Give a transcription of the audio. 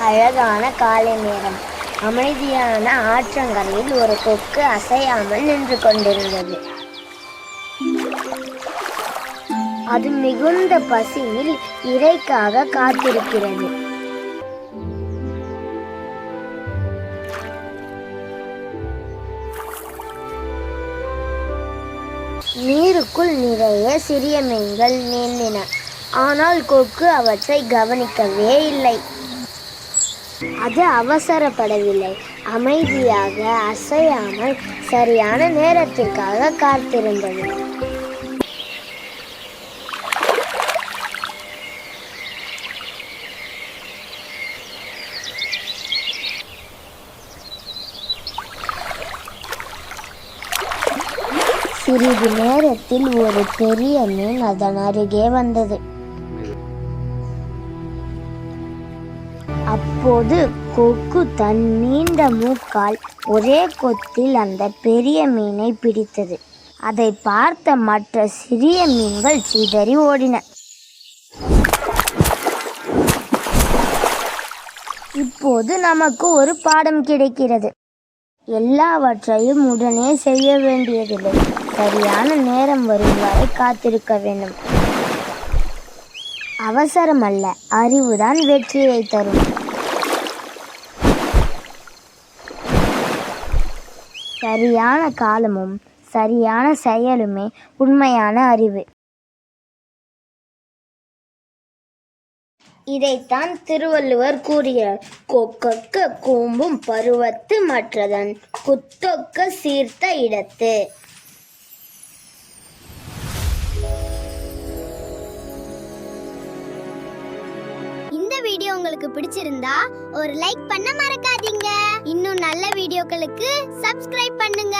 அழகான காலை நேரம். அமைதியான ஆற்றங்கரையில் ஒரு கொக்கு அசையாமல் நின்று கொண்டிருந்தது. அது மிகுந்த பசியில் இரைக்காக காத்திருக்கிறது. நீருக்குள் நிறைய சிறிய மீன்கள் நீந்தின. ஆனால் கொக்கு அவற்றை கவனிக்கவே இல்லை. அது அவசரப்படவில்லை. அமைதியாக அசையாமல் சரியான நேரத்திற்காக காத்திருந்தது. சிறிது நேரத்தில் ஒரு பெரிய மீன் அதன் அருகே வந்தது. அப்போது கொக்கு தன் நீண்ட மூக்கால் ஒரே கொத்தில் அந்த பெரிய மீனை பிடித்தது. அதை பார்த்த மற்ற சிறிய மீன்கள் சிதறி ஓடின. இப்போது நமக்கு ஒரு பாடம் கிடைக்கிறது. எல்லாவற்றையும் உடனே செய்ய வேண்டியதில்லை. சரியான நேரம் வரும் வரை காத்திருக்க வேண்டும். அவசரம் அல்ல, அறிவுதான் வெற்றியை தரும். சரியான காலமும் சரியான செயலுமே உண்மையான அறிவு. இதைத்தான் திருவள்ளுவர் கூறுகிறார். கொக்கொக்க கூம்பும் பருவத்து மற்றதன் குத்தொக்க சீர்த்த இடத்து. இந்த வீடியோ உங்களுக்கு பிடிச்சிருந்தா ஒரு லைக் பண்ண மறக்காதீங்க. இன்னும் நல்ல வீடியோக்களுக்கு சப்ஸ்கிரைப் பண்ணுங்க.